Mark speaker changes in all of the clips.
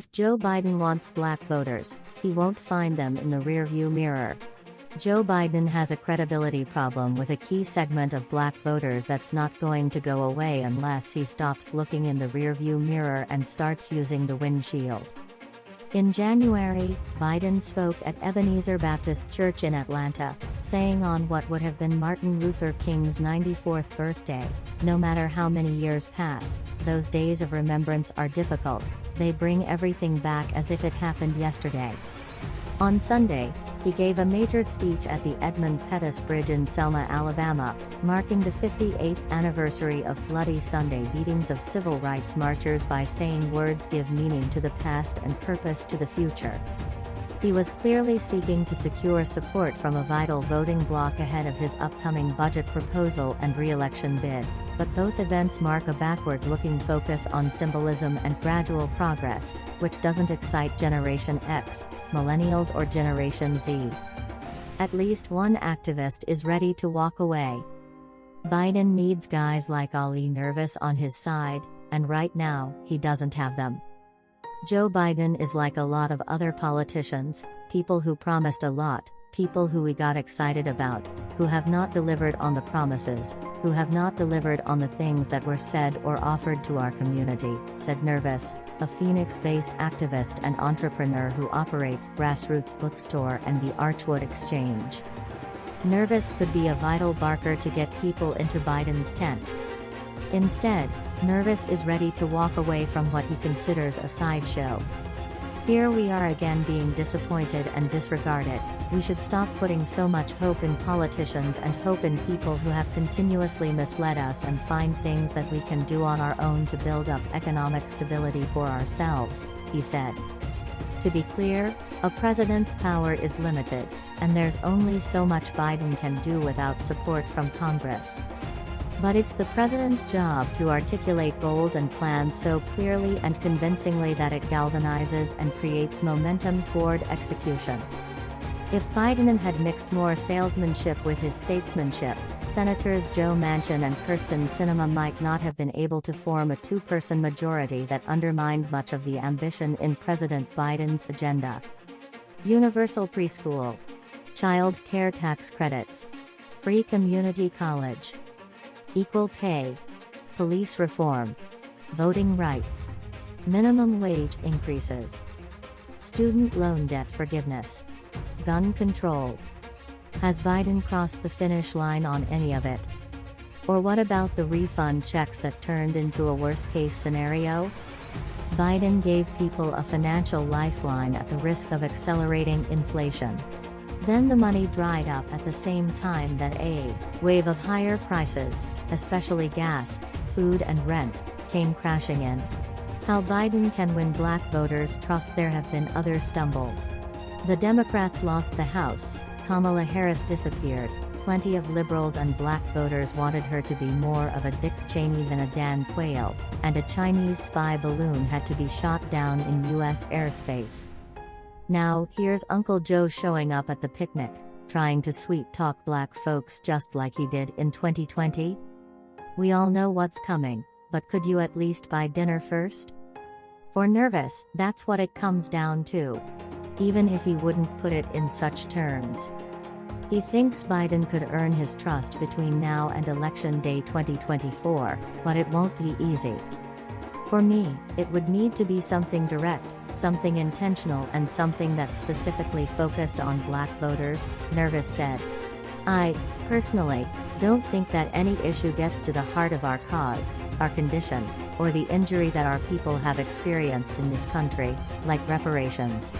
Speaker 1: If Joe Biden wants black voters, he won't find them in the rearview mirror. Joe Biden has a credibility problem with a key segment of black voters that's not going to go away unless he stops looking in the rearview mirror and starts using the windshield. In January, Biden spoke at Ebenezer Baptist Church in Atlanta, saying on what would have been Martin Luther King's 94th birthday, "No matter how many years pass, those days of remembrance are difficult, they bring everything back as if it happened yesterday." On Sunday, he gave a major speech at the Edmund Pettus Bridge in Selma, Alabama, marking the 58th anniversary of Bloody Sunday beatings of civil rights marchers by saying words give meaning to the past and purpose to the future. He was clearly seeking to secure support from a vital voting bloc ahead of his upcoming budget proposal and re-election bid, but both events mark a backward-looking focus on symbolism and gradual progress, which doesn't excite Generation X, Millennials or Generation Z. At least one activist is ready to walk away. Biden needs guys like Ali Nervous on his side, and right now, he doesn't have them. Joe Biden is like a lot of other politicians, people who promised a lot, people who we got excited about, who have not delivered on the promises, who have not delivered on the things that were said or offered to our community, said Nervous, a Phoenix-based activist and entrepreneur who operates Grassroots Bookstore and the Archwood Exchange. Nervous could be a vital barker to get people into Biden's tent. Instead, Nervous is ready to walk away from what he considers a sideshow. Here we are again being disappointed and disregarded. We should stop putting so much hope in politicians and hope in people who have continuously misled us and find things that we can do on our own to build up economic stability for ourselves, he said. To be clear, a president's power is limited, and there's only so much Biden can do without support from Congress. But it's the president's job to articulate goals and plans so clearly and convincingly that it galvanizes and creates momentum toward execution. If Biden had mixed more salesmanship with his statesmanship, Senators Joe Manchin and Kyrsten Sinema might not have been able to form a two-person majority that undermined much of the ambition in President Biden's agenda. Universal preschool, child care tax credits, free community college, equal pay, police reform, voting rights, minimum wage increases, student loan debt forgiveness, gun control. Has Biden crossed the finish line on any of it? Or what about the refund checks that turned into a worst-case scenario? Biden gave people a financial lifeline at the risk of accelerating inflation. Then the money dried up at the same time that a wave of higher prices, especially gas, food and rent, came crashing in. How Biden can win black voters' trust? There have been other stumbles. The Democrats lost the House, Kamala Harris disappeared, plenty of liberals and black voters wanted her to be more of a Dick Cheney than a Dan Quayle, and a Chinese spy balloon had to be shot down in U.S. airspace. Now, here's Uncle Joe showing up at the picnic, trying to sweet-talk black folks just like he did in 2020? We all know what's coming, but could you at least buy dinner first? For Nervous, that's what it comes down to. Even if he wouldn't put it in such terms. He thinks Biden could earn his trust between now and Election Day 2024, but it won't be easy. For me, it would need to be something direct, something intentional and something that's specifically focused on black voters, Nervous said. I, personally, don't think that any issue gets to the heart of our cause, our condition, or the injury that our people have experienced in this country, like reparations.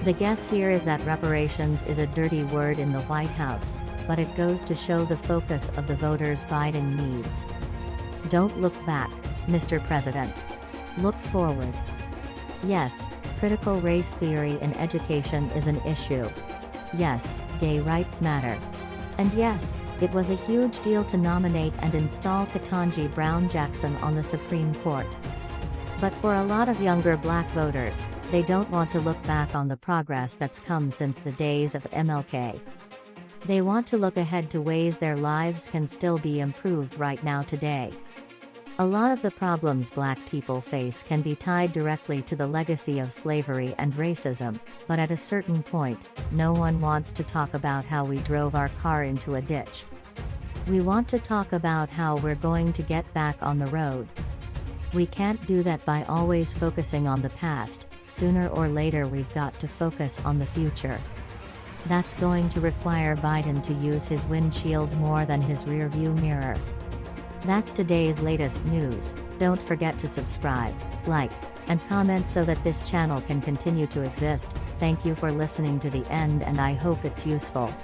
Speaker 1: The guess here is that reparations is a dirty word in the White House, but it goes to show the focus of the voters Biden needs. Don't look back, Mr. President. Look forward. Yes, critical race theory in education is an issue. Yes, gay rights matter. And yes, it was a huge deal to nominate and install Ketanji Brown Jackson on the Supreme Court. But for a lot of younger black voters, they don't want to look back on the progress that's come since the days of MLK. They want to look ahead to ways their lives can still be improved right now today. A lot of the problems black people face can be tied directly to the legacy of slavery and racism, but at a certain point, no one wants to talk about how we drove our car into a ditch. We want to talk about how we're going to get back on the road. We can't do that by always focusing on the past. Sooner or later we've got to focus on the future. That's going to require Biden to use his windshield more than his rearview mirror. That's today's latest news. Don't forget to subscribe, like, and comment so that this channel can continue to exist. Thank you for listening to the end, and I hope it's useful.